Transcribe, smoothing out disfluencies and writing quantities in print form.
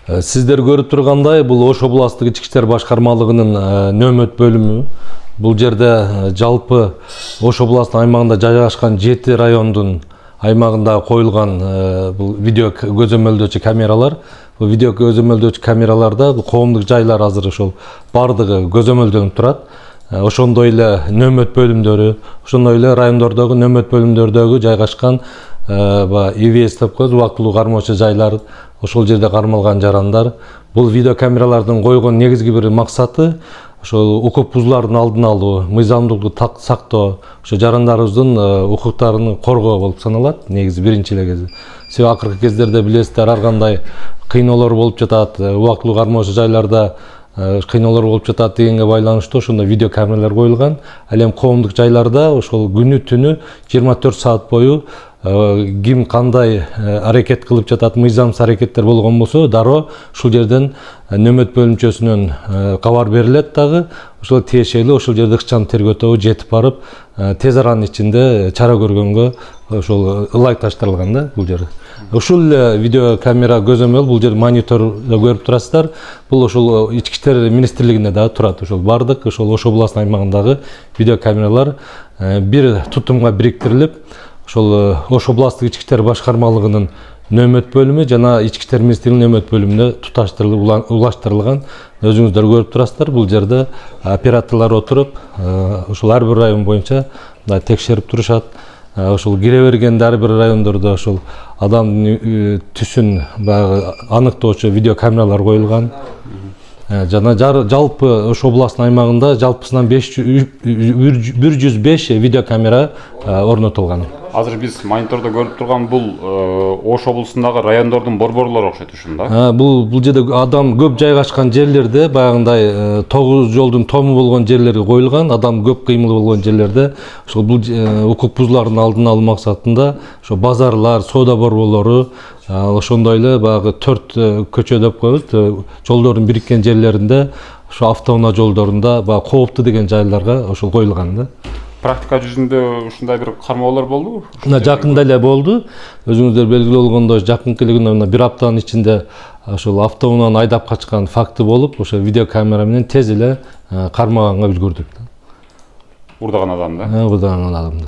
Сиздер көрүп тургандай, бул Ош областык ички иштер башкармалыгынын нөөмөт бөлүмү. Бул жерде жалпы Ош областынын аймагында жайгашкан 7 райондун аймагында коюлган бул видео көзөмөлдөөчү камералар. Бул видео көзөмөлдөөчү камераларда коомдук жайлар азыр ошол бардыгы көзөмөлдөнүп турат. Ошондой эле нөөмөт бөлүмдөрү, ошондой эле райондордогу нөөмөт бөлүмдөрдөгү жайгашкан ИВС деп коебуз, убактылуу кармоочу жайлар, ошол жерде кармалган жарандар. Бул видео камералардын койгон негизги бир максаты ошол укук бузуулардын алдын алуу, мыйзамдуулукту сактоо, ошо жарандарыбыздын укуктарын коргоо болуп саналат. Негизи биринчи эле кези. Себеби акыркы кездерде билесиздер, ар кандай кыйноолор болуп жатат, убактылуу кармоочу жайларда кыйноолор болуп жатат дегенге байланыштуу ошондо видео камералар коюлган. Ал эми коомдук жайларда ошол күнү түнү 24 саат бою ким кандай аракет кылып жатат, мыйзамсыз аракеттер болгон болсо дароо ушул жерден нөөмөт бөлүмчөсүнөн кабар берилет дагы. Ошол тиешелүү ошол жерде ыкчам тергөө тобу жетип барып тез аранын ичинде чара көргөнгө ошол ылайыкташтырылган да бул жер. Ушул видео камера көзөмөл, бул жер мониторда көрүп турасыздар. Бул ошол ички иштер министрлигинде дагы турат. Ошол бардык ошол Ош областынын аймагындагы видео камералар бир тутумга бириктирилип, ошол Ош областык ички иштер башкармалыгынын нөөмөт бөлүмү жана ички иштер министрлигинин нөөмөт бөлүмүнө туташтырылып улаштырылган. Өзүңүздөр көрүп турасыздар, бул жерде операторлор отуруп, ошол ар бир район боюнча текшерип турушат. Ошол кире бергенде ар бир райондордо ошол адамдын түсүн баягы аныктоочу видео камералар коюлган. Жана жалпы Ош областынын аймагында жалпысынан 105 видео камера орнотулган. Азыр биз монитордо көрүп турган бул Ош облусундагы райондордун борборлору окшойт ушунда. Бул жерде адам көп жайгашкан жерлерде, баягындай 9 жолдун тому болгон жерлерге коюлган, адам көп кыймыл болгон жерлерде ошол бул укук бузуулардын алдын алуу максатында ошо базарлар, соода борборлору, ошондой эле баягы 4 көчө деп коебуз, жолдордун бириккен жерлеринде, ошо автоунаа жолдорунда баягы кооптуу деген жайларга ошол коюлган да. Практика жүзүндө ушундай бир кармоолор болдубу? Жакында эле болду. Өзүңүздөр белгилүү болгондой, жакынкы эле күндө бир аптанын ичинде ошол автоунааны айдап качкан факты болуп, ошо видео камера менен тез эле кармаганга үлгүрдүк. Урдаган адамды. Урдаган адамды.